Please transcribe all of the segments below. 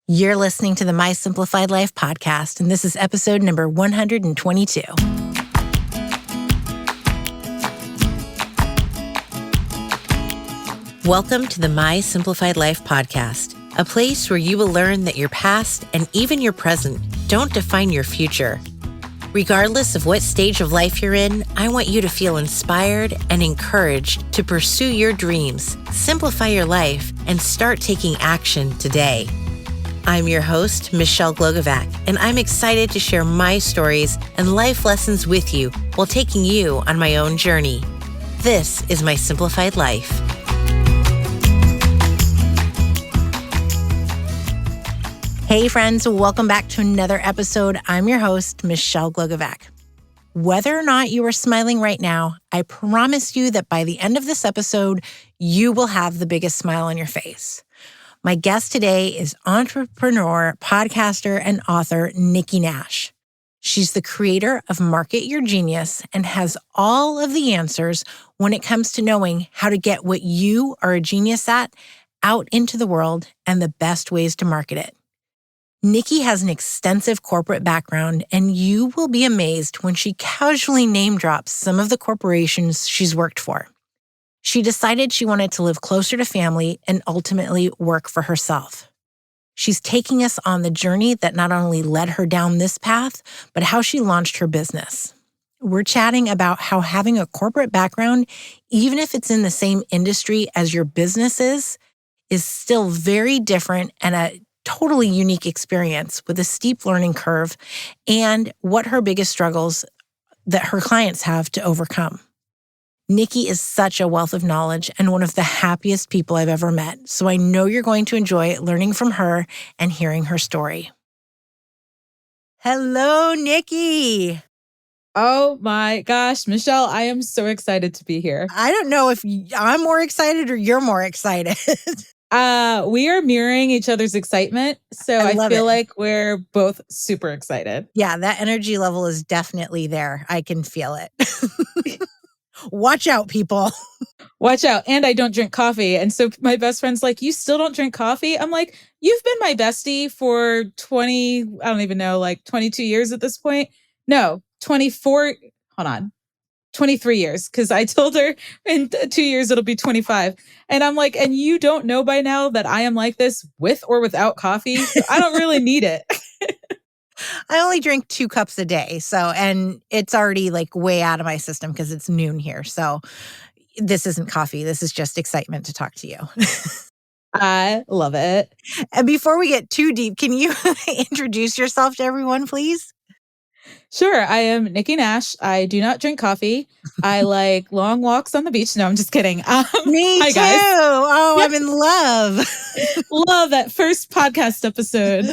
You're listening to the My Simplified Life podcast, and this is episode number 122. Welcome to the My Simplified Life podcast, a place where you will learn that your past and even your present don't define your future. Regardless of what stage of life you're in, I want you to feel inspired and encouraged to pursue your dreams, simplify your life, and start taking action today. I'm your host, Michelle Glogovac, and I'm excited to share my stories and life lessons with you while taking you on my own journey. This is My Simplified Life. Hey friends, welcome back to another episode. I'm your host, Michelle Glogovac. Whether or not you are smiling right now, I promise you that by the end of this episode, you will have the biggest smile on your face. My guest today is entrepreneur, podcaster, and author Nikki Nash. She's the creator of Market Your Genius and has all of the answers when it comes to knowing how to get what you are a genius at out into the world and the best ways to market it. Nikki has an extensive corporate background, and you will be amazed when she casually name drops some of the corporations she's worked for. She decided she wanted to live closer to family and ultimately work for herself. She's taking us on the journey that not only led her down this path, but how she launched her business. We're chatting about how having a corporate background, even if it's in the same industry as your business is still very different and a totally unique experience with a steep learning curve, and what her biggest struggles that her clients have to overcome. Nikki is such a wealth of knowledge and one of the happiest people I've ever met, so I know you're going to enjoy learning from her and hearing her story. Hello, Nikki. Oh my gosh, Michelle, I am so excited to be here. I don't know if I'm more excited or you're more excited. We are mirroring each other's excitement, so I feel like we're both super excited. Yeah, that energy level is definitely there. I can feel it. Watch out, people. Watch out. And I don't drink coffee. And so my best friend's like, you still don't drink coffee? I'm like, you've been my bestie for 22 years at this point. No, 24. Hold on. 23 years. Because I told her in 2 years, it'll be 25. And I'm like, and you don't know by now that I am like this with or without coffee. So I don't really need it. I only drink 2 cups a day. And it's already like way out of my system because it's noon here. So this isn't coffee. This is just excitement to talk to you. I love it. And before we get too deep, can you introduce yourself to everyone, please? Sure. I am Nikki Nash. I do not drink coffee. I like long walks on the beach. No, I'm just kidding. Me hi, too. Guys. Oh, I'm in love. Love that first podcast episode.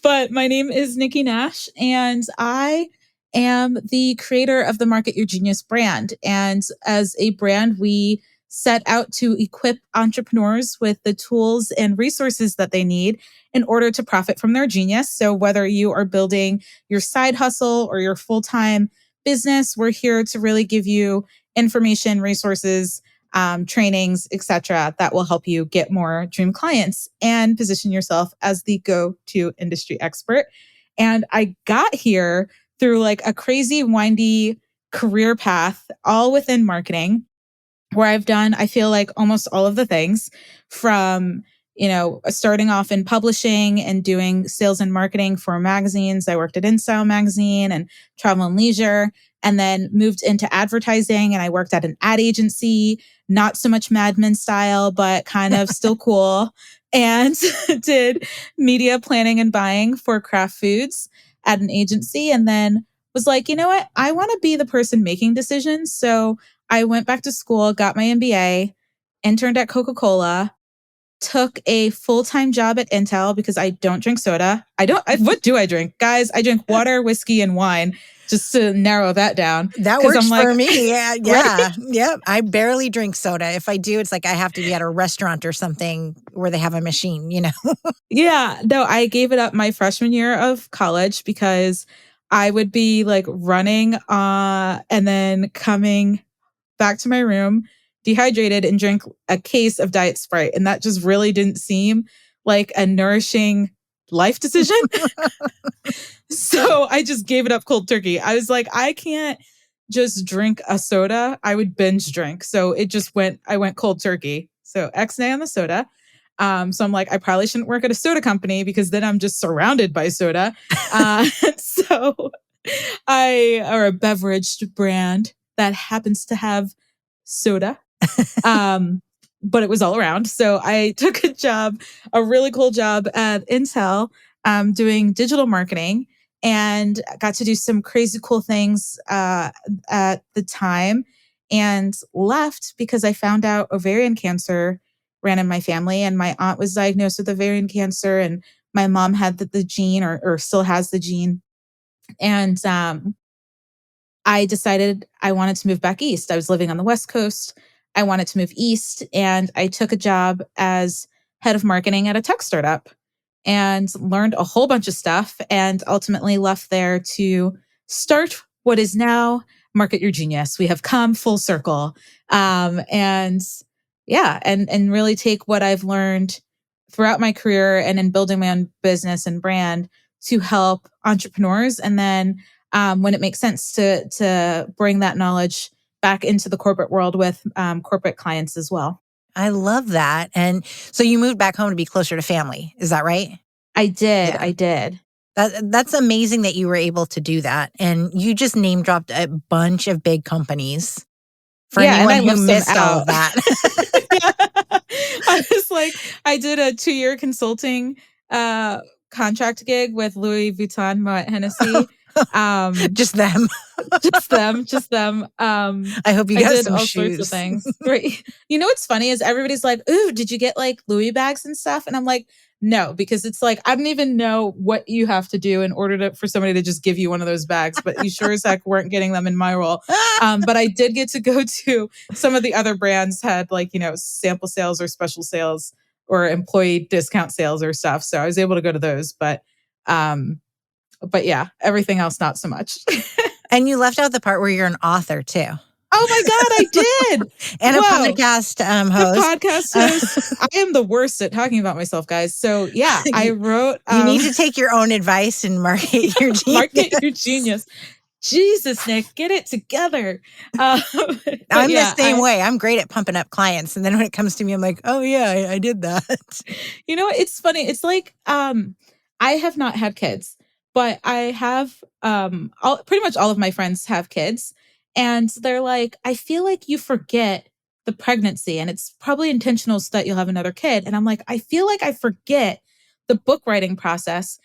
But my name is Nikki Nash, and I am the creator of the Market Your Genius brand. And as a brand, we set out to equip entrepreneurs with the tools and resources that they need in order to profit from their genius. So whether you are building your side hustle or your full-time business, we're here to really give you information, resources, trainings, etc., that will help you get more dream clients and position yourself as the go-to industry expert. And I got here through like a crazy, windy career path, all within marketing, where I've done, I feel like, almost all of the things from, starting off in publishing and doing sales and marketing for magazines. I worked at InStyle magazine and Travel and Leisure, and then moved into advertising, and I worked at an ad agency, not so much Mad Men style, but kind of still cool, and did media planning and buying for Kraft Foods at an agency, and then was like, you know what? I want to be the person making decisions. So I went back to school, got my MBA, interned at Coca-Cola, took a full-time job at Intel because I don't drink soda. What do I drink? Guys, I drink water, whiskey, and wine, just to narrow that down. That works for me. Yeah. Right? Yep. I barely drink soda. If I do, it's like I have to be at a restaurant or something where they have a machine, Yeah. No, I gave it up my freshman year of college because I would be like running and then coming back to my room, dehydrated, and drink a case of Diet Sprite. And that just really didn't seem like a nourishing life decision. So I just gave it up cold turkey. I was like, I can't just drink a soda. I would binge drink. So I went cold turkey. So X-nay on the soda. So I'm like, I probably shouldn't work at a soda company because then I'm just surrounded by soda. So or a beverage brand that happens to have soda. But it was all around. So I took a really cool job at Intel, doing digital marketing, and got to do some crazy cool things at the time, and left because I found out ovarian cancer ran in my family, and my aunt was diagnosed with ovarian cancer, and my mom had the gene, or still has the gene. And I decided I wanted to move back east. I was living on the West Coast. I wanted to move east, and I took a job as head of marketing at a tech startup and learned a whole bunch of stuff, and ultimately left there to start what is now Market Your Genius. We have come full circle. And yeah, and really take what I've learned throughout my career and in building my own business and brand to help entrepreneurs. And then when it makes sense to bring that knowledge back into the corporate world with corporate clients as well. I love that. And so you moved back home to be closer to family. Is that right? I did. Yeah. I did. That's amazing that you were able to do that. And you just name dropped a bunch of big companies for anyone who missed all of that. I was like, I did a 2-year consulting contract gig with Louis Vuitton, Moet Hennessy. Just them. Just them. I hope you got did some all shoes. sorts of things. Right. You know what's funny is everybody's like, "Ooh, did you get like Louis bags and stuff?" And I'm like, no, because it's like I don't even know what you have to do in order for somebody to just give you one of those bags. But you sure as heck weren't getting them in my role. But I did get to go to some of the other brands had like, sample sales or special sales or employee discount sales or stuff. So I was able to go to those. But yeah, everything else not so much. And you left out the part where you're an author too. Oh my God, I did. And a podcast host. A podcast host. I am the worst at talking about myself, guys. So yeah, I wrote. You need to take your own advice and market your genius. Market your genius. Jesus, Nick, get it together. I'm the same way. I'm great at pumping up clients. And then when it comes to me, I'm like, oh yeah, I did that. You know, it's funny. It's like, I have not had kids, but I have, pretty much all of my friends have kids. And they're like, I feel like you forget the pregnancy, and it's probably intentional so that you'll have another kid. And I'm like, I feel like I forget the book writing process,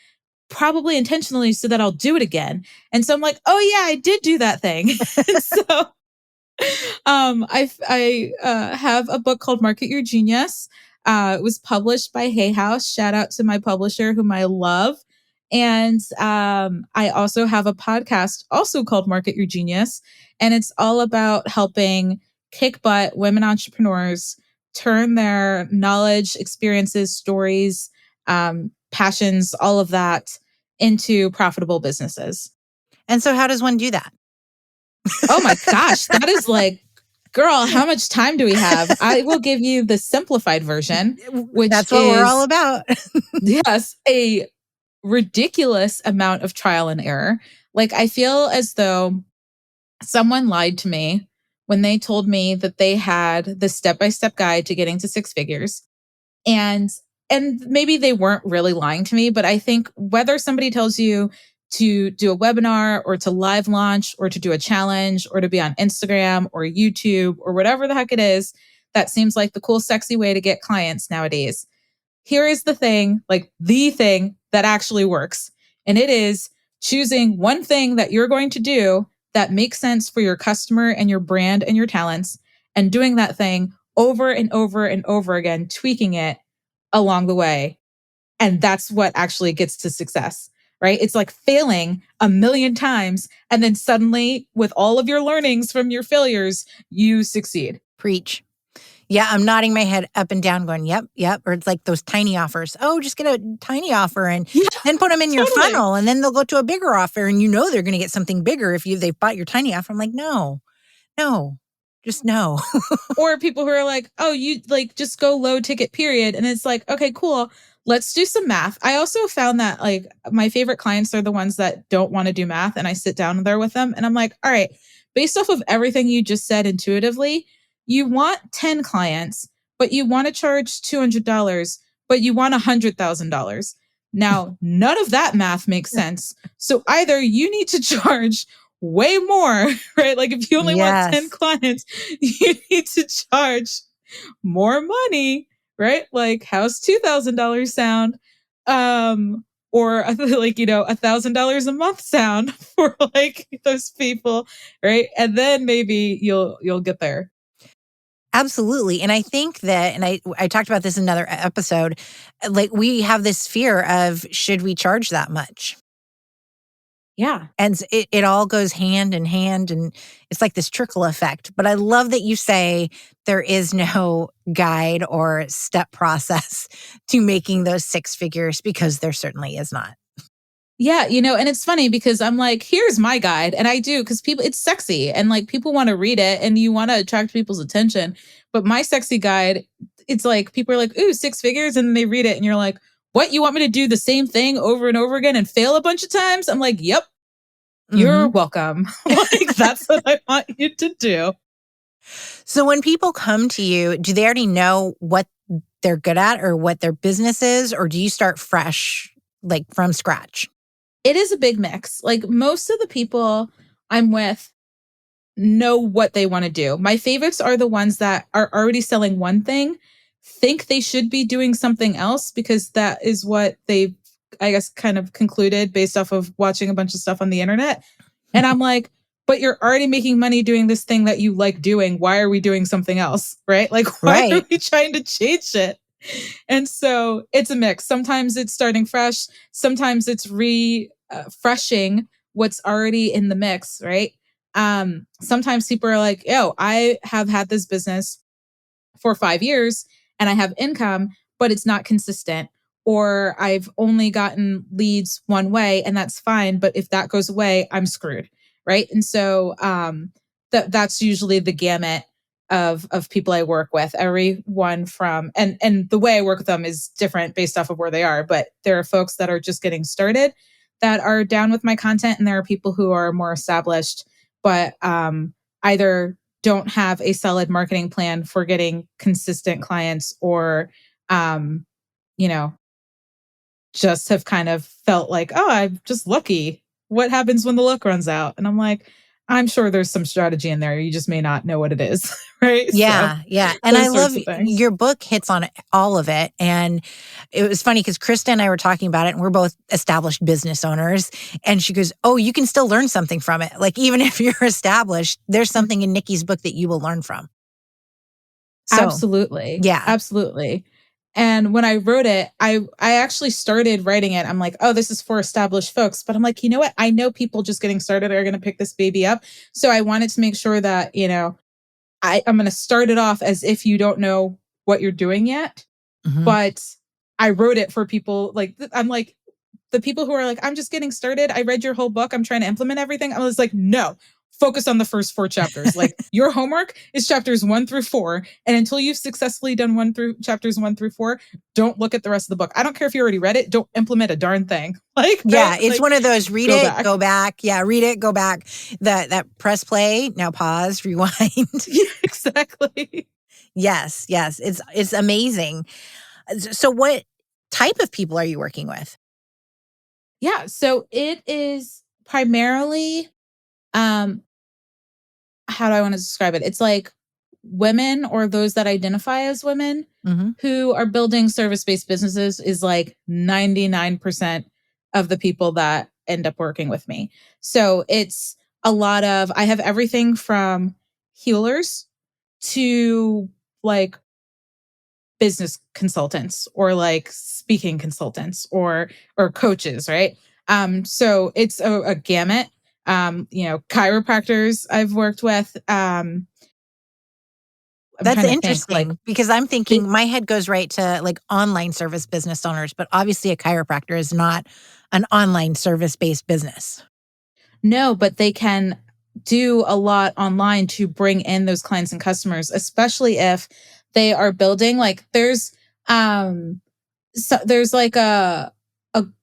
probably intentionally so that I'll do it again. And so I'm like, oh yeah, I did do that thing. So I have a book called Market Your Genius. It was published by Hay House. Shout out to my publisher, whom I love. And I also have a podcast also called Market Your Genius. And it's all about helping kick butt women entrepreneurs turn their knowledge, experiences, stories, passions, all of that into profitable businesses. And so how does one do that? Oh my gosh, that is like, girl, how much time do we have? I will give you the simplified version, which that's what we're all about. Yes, a ridiculous amount of trial and error. Like, I feel as though someone lied to me when they told me that they had the step-by-step guide to getting to 6 figures. And maybe they weren't really lying to me, but I think whether somebody tells you to do a webinar or to live launch or to do a challenge or to be on Instagram or YouTube or whatever the heck it is, that seems like the cool, sexy way to get clients nowadays. Here is the thing, like the thing that actually works. And it is choosing one thing that you're going to do that makes sense for your customer and your brand and your talents, and doing that thing over and over and over again, tweaking it along the way. And that's what actually gets to success, right? It's like failing a million times. And then suddenly, with all of your learnings from your failures, you succeed. Preach. Yeah, I'm nodding my head up and down going, yep. Or it's like those tiny offers. Oh, just get a tiny offer and then put them in your funnel, and then they'll go to a bigger offer, and they're going to get something bigger if they've bought your tiny offer. I'm like, no. Just no. Or people who are like, oh, you like just go low ticket period. And it's like, okay, cool. Let's do some math. I also found that like my favorite clients are the ones that don't want to do math. And I sit down there with them and I'm like, all right, based off of everything you just said intuitively, you want 10 clients, but you want to charge $200, but you want $100,000. Now, none of that math makes sense. So either you need to charge way more, right? Like if you only want 10 Yes. clients, you need to charge more money, right? Like how's $2,000 sound? Or like, $1,000 a month sound for like those people, right? And then maybe you'll get there. Absolutely. And I think that, and I talked about this in another episode, like we have this fear of, should we charge that much? Yeah. And it all goes hand in hand, and it's like this trickle effect. But I love that you say there is no guide or step process to making those six figures, because there certainly is not. Yeah, and it's funny because I'm like, here's my guide. And I do because people, it's sexy and like people want to read it and you want to attract people's attention. But my sexy guide, it's like people are like, ooh, six figures. And then they read it and you're like, what? You want me to do the same thing over and over again and fail a bunch of times? I'm like, yep, you're welcome. Like, that's what I want you to do. So when people come to you, do they already know what they're good at or what their business is? Or do you start fresh, like from scratch? It is a big mix. Like most of the people I'm with know what they want to do. My favorites are the ones that are already selling one thing, think they should be doing something else because that is what they've, I guess, kind of concluded based off of watching a bunch of stuff on the internet. And I'm like, but you're already making money doing this thing that you like doing. Why are we doing something else? Right? Like, why are we trying to change it? And so it's a mix. Sometimes it's starting fresh. Sometimes it's refreshing what's already in the mix, right? Sometimes people are like, yo, I have had this business for 5 years and I have income, but it's not consistent. Or I've only gotten leads one way and that's fine. But if that goes away, I'm screwed. Right. And so that's usually the gamut of people I work with. Everyone from and the way I work with them is different based off of where they are. But there are folks that are just getting started that are down with my content, and there are people who are more established, but either don't have a solid marketing plan for getting consistent clients or just have kind of felt like, oh, I'm just lucky. What happens when the luck runs out? And I'm like, I'm sure there's some strategy in there. You just may not know what it is. Right. Yeah. So, yeah. And I love things. your book hits on all of it. And it was funny because Krista and I were talking about it, and we're both established business owners. And she goes, oh, you can still learn something from it. Like, even if you're established, there's something in Nikki's book that you will learn from. So, absolutely. Yeah. Absolutely. And when I wrote it, I actually started writing it. I'm like, oh, this is for established folks. But I'm like, you know what? I know people just getting started are going to pick this baby up. So I wanted to make sure that, I'm going to start it off as if you don't know what you're doing yet. But I wrote it for people like, I'm like, the people who are like, I'm just getting started. I read your whole book. I'm trying to implement everything. I was like, no, focus on the first 4 chapters. Like, your homework is chapters 1 through 4. And until you've successfully done chapters 1 through 4, don't look at the rest of the book. I don't care if you already read it. Don't implement a darn thing. Like, yeah, right? it's like, one of those read it, go back. Yeah, read it, go back. That press play, now pause, rewind. Yeah, exactly. Yes, it's amazing. So what type of people are you working with? Yeah, so it is primarily how do I want to describe it? It's like women or those that identify as women who are building service-based businesses is like 99% of the people that end up working with me. So it's a lot of, I have everything from healers to like business consultants or like speaking consultants or coaches, right? So it's a gamut. Chiropractors I've worked with. That's interesting because I'm thinking my head goes right to like online service business owners, but obviously a chiropractor is not an online service-based business. No, but they can do a lot online to bring in those clients and customers, especially if they are building like there's like a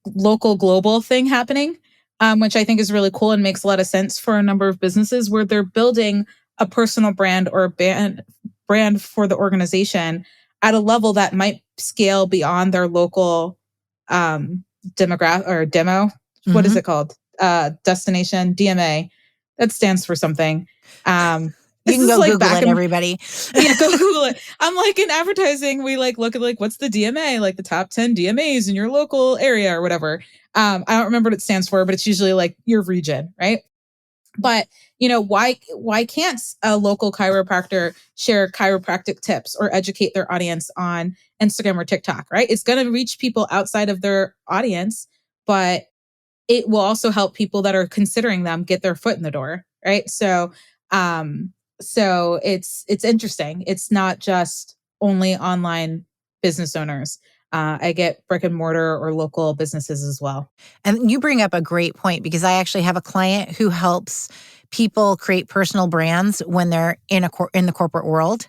local global thing happening, which I think is really cool and makes a lot of sense for a number of businesses where they're building a personal brand or a brand for the organization at a level that might scale beyond their local demographic or demo. What is it called? Destination DMA. That stands for something. You This can is go like Google back it, in everybody. yeah, go Google it. I'm like in advertising, we like look at like what's the DMA, like the top 10 DMAs in your local area or whatever. I don't remember what it stands for, but it's usually like your region, right? But why can't a local chiropractor share chiropractic tips or educate their audience on Instagram or TikTok, right? It's going to reach people outside of their audience, but it will also help people that are considering them get their foot in the door, right? So it's interesting. It's not just only online business owners. I get brick and mortar or local businesses as well. And you bring up a great point because I actually have a client who helps people create personal brands when they're in the corporate world.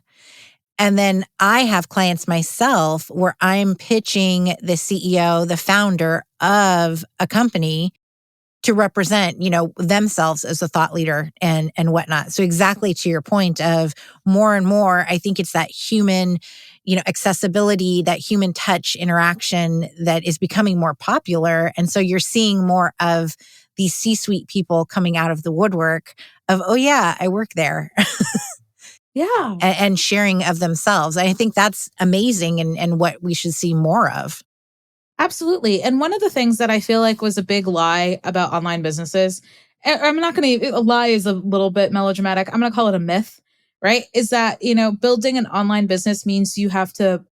And then I have clients myself where I'm pitching the CEO, the founder of a company to represent, themselves as a thought leader and whatnot. So exactly to your point of more and more, I think it's that human, accessibility, that human touch interaction that is becoming more popular. And so you're seeing more of these C-suite people coming out of the woodwork of, oh yeah, I work there. Yeah. And sharing of themselves. I think that's amazing and what we should see more of. Absolutely. And one of the things that I feel like was a big lie about online businesses, I'm not going to, a lie is a little bit melodramatic. I'm going to call it a myth, right? Is that, building an online business means you have to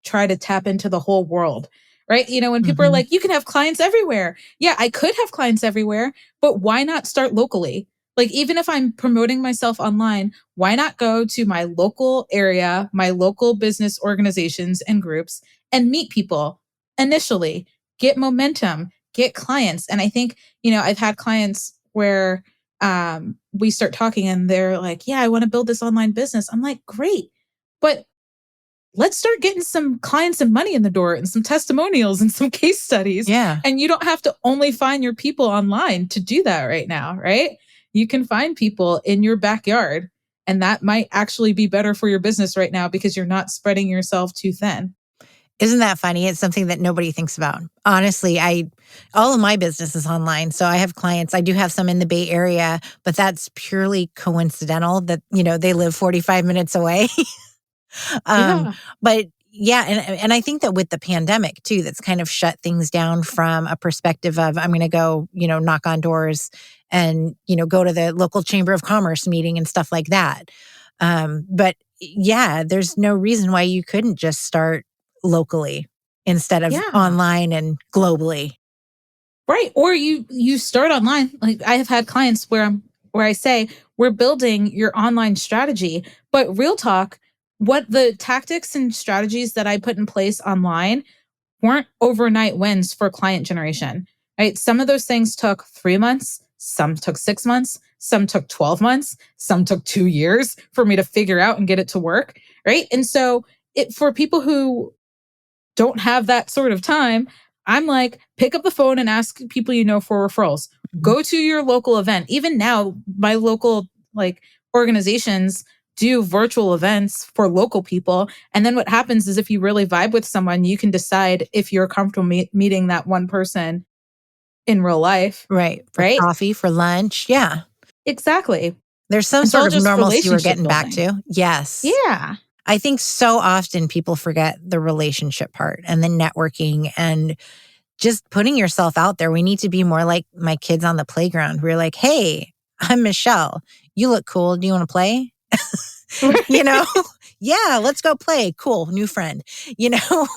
try to tap into the whole world, right? When people are Mhm. like, you can have clients everywhere. Yeah, I could have clients everywhere, but why not start locally? Like, even if I'm promoting myself online, why not go to my local area, my local business organizations and groups and meet people initially, get momentum, get clients? And I think, I've had clients where we start talking and they're like, yeah, I want to build this online business. I'm like, great. But let's start getting some clients and money in the door and some testimonials and some case studies. Yeah. And you don't have to only find your people online to do that right now, right? You can find people in your backyard, and that might actually be better for your business right now because you're not spreading yourself too thin. Isn't that funny? It's something that nobody thinks about. Honestly, all of my business is online. So I have clients. I do have some in the Bay Area, but that's purely coincidental that, they live 45 minutes away. um, Yeah. but yeah, and I think that with the pandemic too, that's kind of shut things down from a perspective of I'm going to go, knock on doors and, go to the local chamber of commerce meeting and stuff like that. But yeah, there's no reason why you couldn't just start locally instead of Yeah. online and globally. Right. Or you start online. Like I have had clients where I say, we're building your online strategy. But real talk, what the tactics and strategies that I put in place online weren't overnight wins for client generation. Right. Some of those things took 3 months, some took 6 months, some took 12 months, some took 2 years for me to figure out and get it to work. Right. And so it for people who don't have that sort of time, I'm like, pick up the phone and ask people for referrals. Mhm. Go to your local event. Even now, my local like organizations do virtual events for local people. And then what happens is if you really vibe with someone, you can decide if you're comfortable meeting that one person in real life, Right. For right? coffee, for lunch. Yeah. Exactly. There's some It's sort all of just normalcy we're relationship getting back building. to. Yes. Yeah. I think so often people forget the relationship part and the networking and just putting yourself out there. We need to be more like my kids on the playground. We're like, hey, I'm Michelle. You look cool. Do you want to play? you know, yeah, let's go play. Cool, new friend.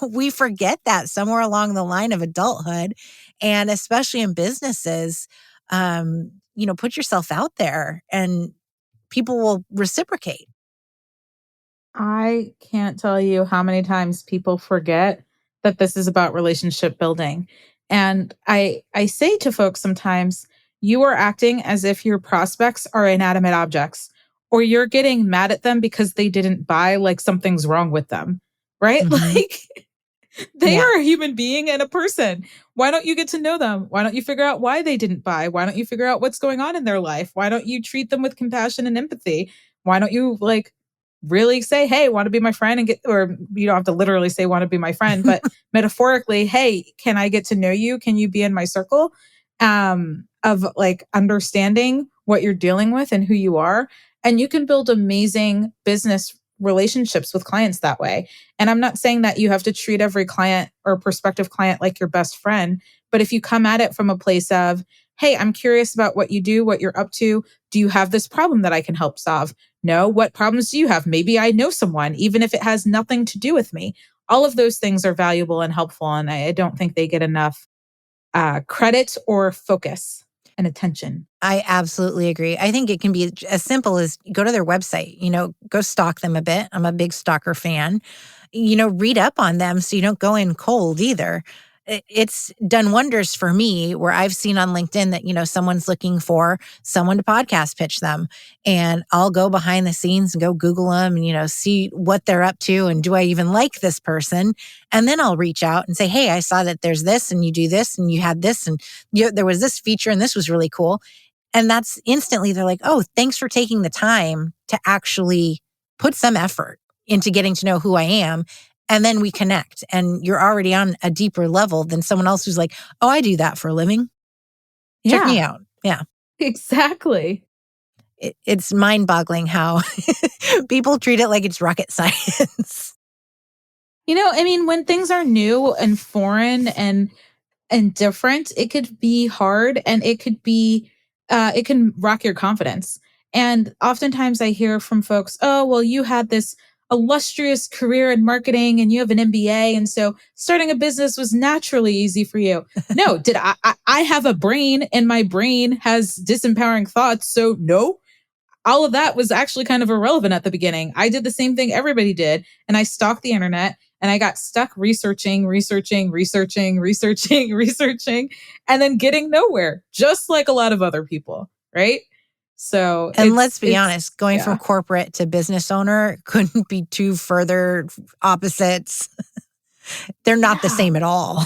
We forget that somewhere along the line of adulthood. And especially in businesses, put yourself out there and people will reciprocate. I can't tell you how many times people forget that this is about relationship building. And I say to folks sometimes, you are acting as if your prospects are inanimate objects, or you're getting mad at them because they didn't buy, like something's wrong with them, right? Hmm. Like they Yeah. are a human being and a person. Why don't you get to know them? Why don't you figure out why they didn't buy? Why don't you figure out what's going on in their life? Why don't you treat them with compassion and empathy? Why don't you like really say, "Hey, want to be my friend?" and get, or you don't have to literally say want to be my friend, but metaphorically, "Hey, can I get to know you? Can you be in my circle?" Of like understanding what you're dealing with and who you are, and you can build amazing business relationships with clients that way. And I'm not saying that you have to treat every client or prospective client like your best friend, but if you come at it from a place of, "Hey, I'm curious about what you do, what you're up to. Do you have this problem that I can help solve? No, what problems do you have? Maybe I know someone, even if it has nothing to do with me." All of those things are valuable and helpful. And I don't think they get enough credit or focus and attention. I absolutely agree. I think it can be as simple as go to their website, go stalk them a bit. I'm a big stalker fan. Read up on them so you don't go in cold either. It's done wonders for me where I've seen on LinkedIn that, someone's looking for someone to podcast pitch them. And I'll go behind the scenes and go Google them and, see what they're up to. And do I even like this person? And then I'll reach out and say, "Hey, I saw that there's this and you do this and you had this and there was this feature and this was really cool." And that's instantly they're like, "Oh, thanks for taking the time to actually put some effort into getting to know who I am." And then we connect and you're already on a deeper level than someone else who's like, "Oh, I do that for a living. Check me Yeah, out." Yeah. exactly. It's mind boggling how people treat it like it's rocket science. I mean, when things are new and foreign and different, it could be hard and it can rock your confidence. And oftentimes I hear from folks, "Oh, well, you had this illustrious career in marketing and you have an MBA. And so starting a business was naturally easy for you." No, did I have a brain and my brain has disempowering thoughts. So no, all of that was actually kind of irrelevant at the beginning. I did the same thing everybody did, and I stalked the internet and I got stuck researching, and then getting nowhere, just like a lot of other people, right? So And let's be it's honest, going from yeah. corporate to business owner couldn't be two further opposites. They're not the Yeah. same at all.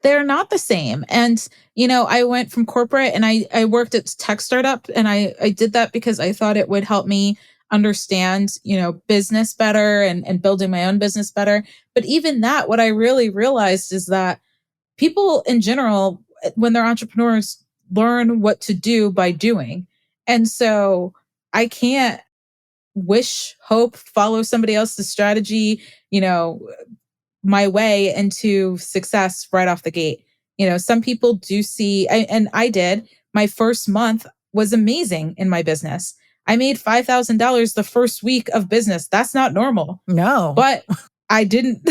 They're not the same. And, I went from corporate and I worked at tech startup, and I did that because I thought it would help me understand, business better and building my own business better. But even that, what I really realized is that people in general, when they're entrepreneurs, learn what to do by doing. And so I can't wish, hope, follow somebody else's strategy, you know, my way into success right off the gate. Some people do see, and I did. My first month was amazing in my business. I made $5,000 the first week of business. That's not normal, No. but I didn't.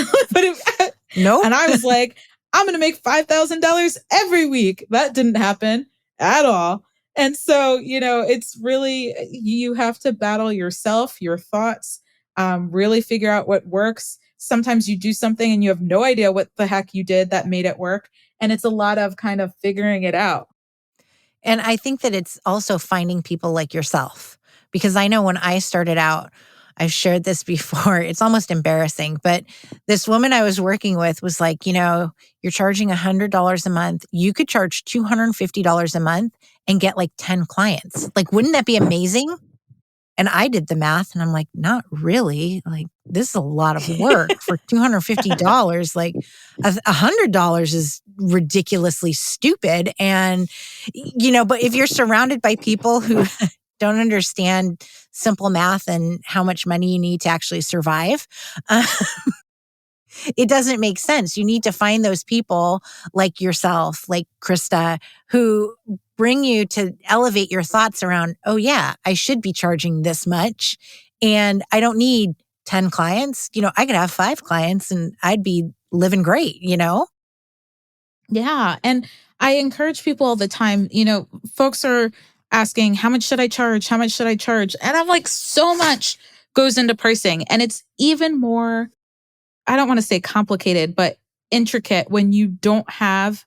Nope. And I was like, "I'm going to make $5,000 every week." That didn't happen at all. And so, it's really, you have to battle yourself, your thoughts, really figure out what works. Sometimes you do something and you have no idea what the heck you did that made it work. And it's a lot of kind of figuring it out. And I think that it's also finding people like yourself. Because I know when I started out, I've shared this before, it's almost embarrassing, but this woman I was working with was like, "You're charging $100 a month. You could charge $250 a month and get like 10 clients. Like, wouldn't that be amazing?" And I did the math and I'm like, "Not really. Like, this is a lot of work for $250. Like, $100 is ridiculously stupid." And, but if you're surrounded by people who don't understand simple math and how much money you need to actually survive, uh, it doesn't make sense. You need to find those people like yourself, like Krista, who bring you to elevate your thoughts around, "Oh, yeah, I should be charging this much. And I don't need 10 clients. I could have 5 clients and I'd be living great?" Yeah. And I encourage people all the time, folks are asking, "How much should I charge? How much should I charge?" And I'm like, so much goes into pricing. And it's even more, I don't want to say complicated, but intricate when you don't have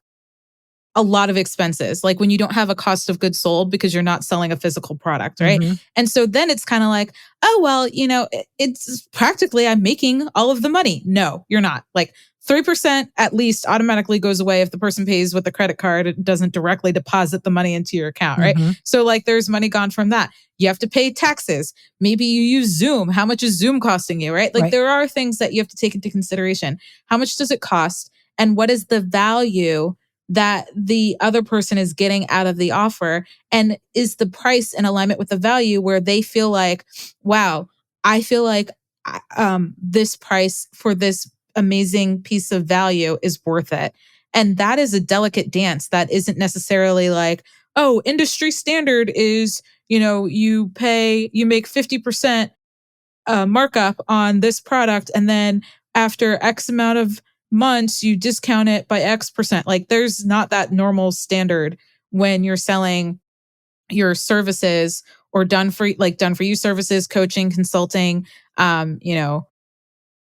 a lot of expenses, like when you don't have a cost of goods sold because you're not selling a physical product, right? Mm-hmm. And so then it's kind of like, oh, well, it's practically I'm making all of the money. No, you're not. Like 3% at least automatically goes away if the person pays with a credit card. It doesn't directly deposit the money into your account, right? Mm-hmm. So like there's money gone from that. You have to pay taxes. Maybe you use Zoom. How much is Zoom costing you, right? Like Right. there are things that you have to take into consideration. How much does it cost? And what is the value that the other person is getting out of the offer? And is the price in alignment with the value where they feel like, wow, I feel like this price for this amazing piece of value is worth it. And that is a delicate dance that isn't necessarily like, oh, industry standard is, you make 50% markup on this product. And then after X amount of months, you discount it by X%. Like there's not that normal standard when you're selling your services or done for you services, coaching, consulting,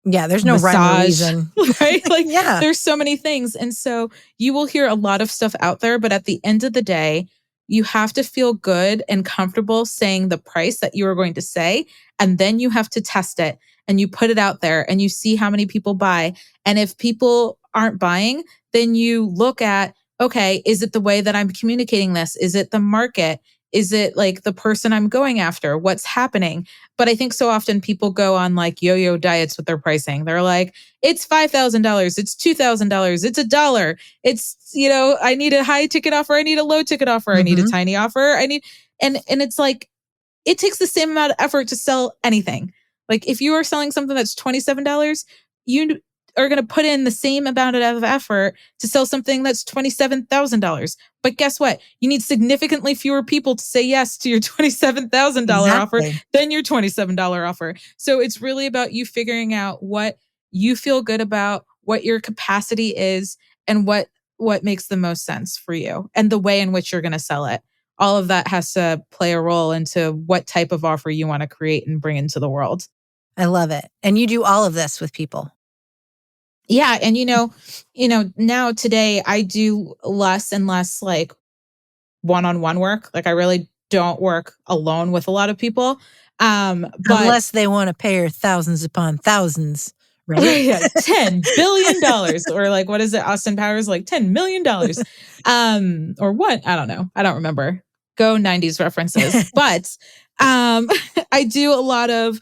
Yeah, there's no rhyme or massage, reason. right? Like Yeah. there's so many things. And so you will hear a lot of stuff out there, but at the end of the day, you have to feel good and comfortable saying the price that you are going to say. And then you have to test it and you put it out there and you see how many people buy. And if people aren't buying, then you look at, okay, is it the way that I'm communicating this? Is it the market? Is it like the person I'm going after? What's happening? But I think so often people go on like yo-yo diets with their pricing. They're like, it's $5,000, it's $2,000, it's $1. It's, I need a high ticket offer, I need a low ticket offer, I need a Mm-hmm. tiny offer, and it's like, it takes the same amount of effort to sell anything. Like if you are selling something that's $27, you are going to put in the same amount of effort to sell something that's $27,000. But guess what? You need significantly fewer people to say yes to your $27,000 offer Exactly. than your $27 offer. So it's really about you figuring out what you feel good about, what your capacity is, and what makes the most sense for you and the way in which you're going to sell it. All of that has to play a role into what type of offer you want to create and bring into the world. I love it. And you do all of this with people. Yeah. And now today I do less and less like one-on-one work. Like I really don't work alone with a lot of people. But Unless they want to pay her thousands upon thousands, right? yeah, $10 billion or like, what is it? Austin Powers, like $10 million. Or what? I don't know. I don't remember. Go 90s references. But I do a lot of,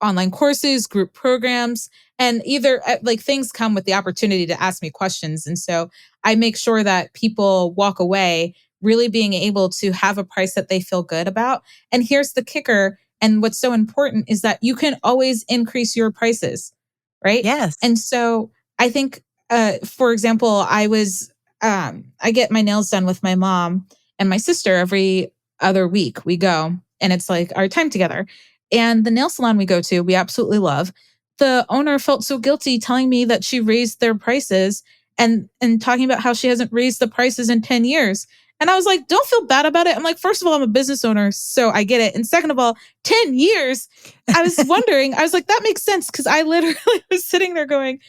online courses, group programs, and either like things come with the opportunity to ask me questions. And so I make sure that people walk away really being able to have a price that they feel good about. And here's the kicker. And what's so important is that you can always increase your prices, right? Yes. And so I think, for example, I get my nails done with my mom and my sister every other week. We go and it's like our time together. And the nail salon we go to, we absolutely love. The owner felt so guilty telling me that she raised their prices and talking about how she hasn't raised the prices in 10 years. And I was like, don't feel bad about it. I'm like, first of all, I'm a business owner, so I get it. And second of all, 10 years. I was wondering, I was like, that makes sense. Cause I literally was sitting there going,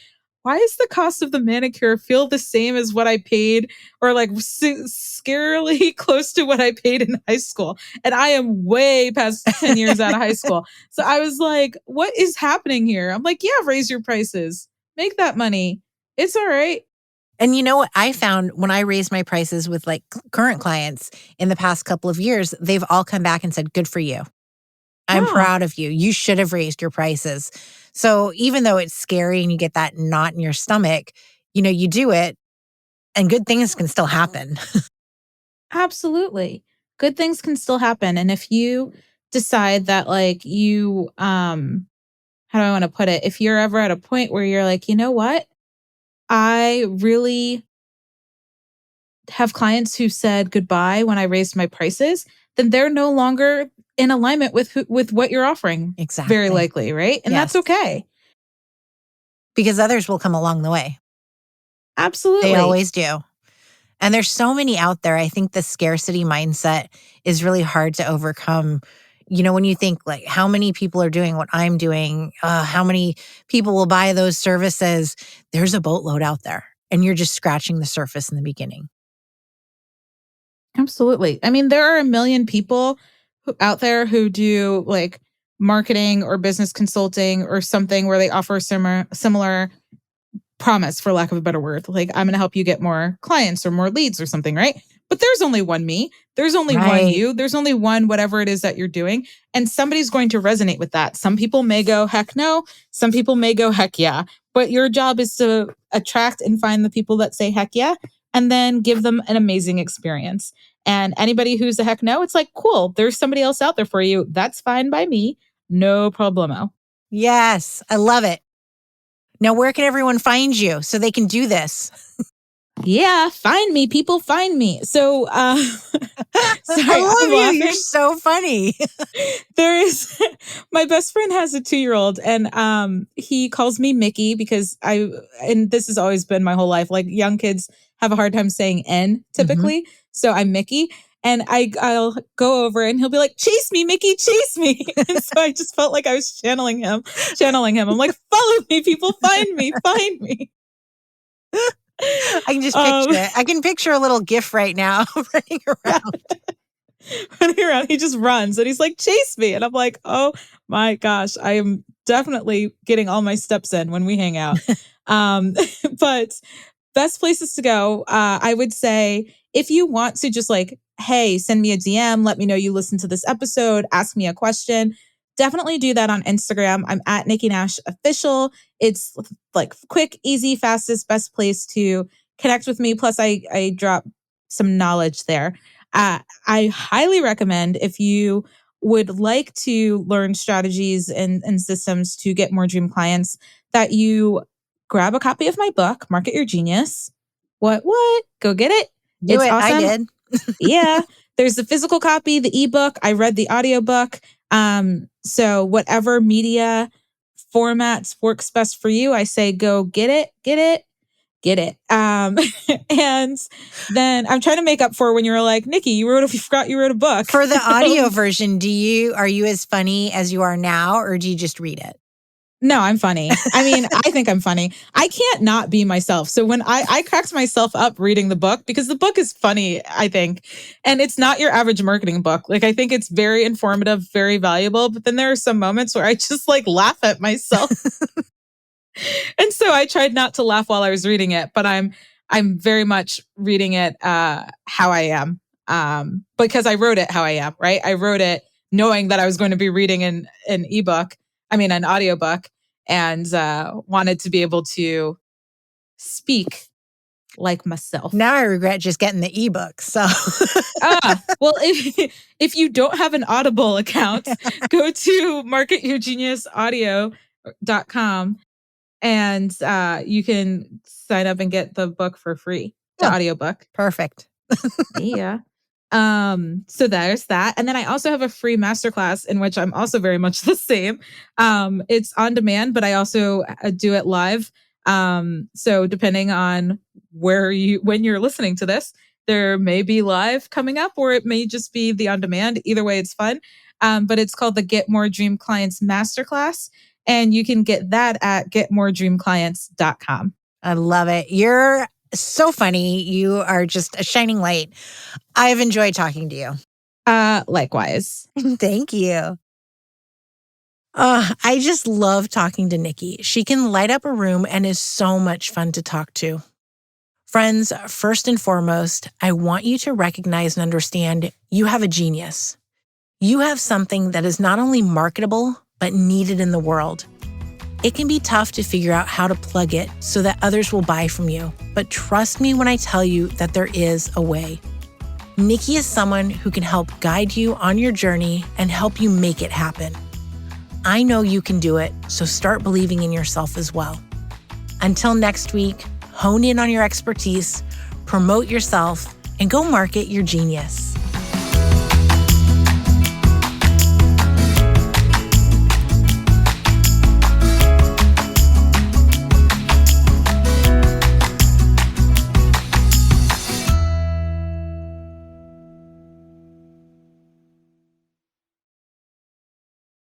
why is the cost of the manicure feel the same as what I paid or like scarily close to what I paid in high school? And I am way past 10 years out of high school. So I was like, what is happening here? I'm like, yeah, raise your prices, make that money. It's all right. And you know what I found when I raised my prices with like current clients in the past couple of years, they've all come back and said, good for you. I'm proud of you. You should have raised your prices. So even though it's scary and you get that knot in your stomach, you do it and good things can still happen. Absolutely. Good things can still happen. And if you decide that like you, how do I want to put it? If you're ever at a point where you're like, you know what? I really have clients who said goodbye when I raised my prices, then they're no longer in alignment with what you're offering. Exactly. Very likely, right? And Yes. that's okay. Because others will come along the way. Absolutely. They always do. And there's so many out there. I think the scarcity mindset is really hard to overcome. When you think like how many people are doing what I'm doing, how many people will buy those services, there's a boatload out there. and you're just scratching the surface in the beginning. Absolutely. I mean, there are a million people out there who do like marketing or business consulting or something where they offer similar promise, for lack of a better word. Like, I'm going to help you get more clients or more leads or something, right? But there's only one me. There's only one you. There's only one whatever it is that you're doing. And somebody's going to resonate with that. Some people may go, heck no. Some people may go, heck yeah. But your job is to attract and find the people that say heck yeah, and then give them an amazing experience. And anybody who's a heck no, it's like, cool, there's somebody else out there for you. That's fine by me. No problemo. Yes, I love it. Now, where can everyone find you so they can do this? Yeah, find me, people, find me. So, sorry, I love you. You're so funny. There is, my best friend has a 2-year-old, and he calls me Mickey because and this has always been my whole life. Like, young kids have a hard time saying N typically. Mm-hmm. So I'm Mickey. And I'll go over and he'll be like, chase me, Mickey, chase me. And so I just felt like I was channeling him. I'm like, follow me, people, find me, find me. I can just picture it. I can picture a little GIF right now running around. He just runs and he's like, chase me. And I'm like, oh my gosh, I am definitely getting all my steps in when we hang out. But best places to go, I would say, if you want to just like, hey, send me a DM, let me know you listened to this episode, ask me a question, definitely do that on Instagram. I'm at Nikki Nash Official. It's like quick, easy, fastest, best place to connect with me. Plus, I drop some knowledge there. I highly recommend, if you would like to learn strategies and systems to get more dream clients, that you grab a copy of my book, Market Your Genius. What? Go get it. It's awesome. I did. Yeah. There's the physical copy, the ebook. I read the audiobook. So whatever media formats works best for you, I say go get it. And then I'm trying to make up for when you were like, Nikki, you forgot you wrote a book. For the audio version, are you as funny as you are now, or do you just read it? No, I'm funny. I mean, I think I'm funny. I can't not be myself. So when I cracked myself up reading the book, because the book is funny, I think, and it's not your average marketing book. Like, I think it's very informative, very valuable, but then there are some moments where I just like laugh at myself. And so I tried not to laugh while I was reading it, but I'm very much reading it how I am, because I wrote it how I am, right? I wrote it knowing that I was going to be reading an audiobook, and wanted to be able to speak like myself. Now I regret just getting the ebook. So, well, if you don't have an Audible account, go to marketyourgeniusaudio.com, and you can sign up and get the book for free, the audiobook. Perfect. Yeah. So there's that. And then I also have a free masterclass in which I'm also very much the same. It's on demand, but I also do it live. So depending on when you're listening to this, there may be live coming up, or it may just be the on demand. Either way, it's fun. But it's called the Get More Dream Clients Masterclass. And you can get that at getmoredreamclients.com. I love it. You're so funny. You are just a shining light. I've enjoyed talking to you. Likewise. Thank you. I just love talking to Nikki. She can light up a room and is so much fun to talk to. Friends, first and foremost, I want you to recognize and understand you have a genius. You have something that is not only marketable, but needed in the world. It can be tough to figure out how to plug it so that others will buy from you, but trust me when I tell you that there is a way. Nikki is someone who can help guide you on your journey and help you make it happen. I know you can do it, so start believing in yourself as well. Until next week, hone in on your expertise, promote yourself, and go market your genius.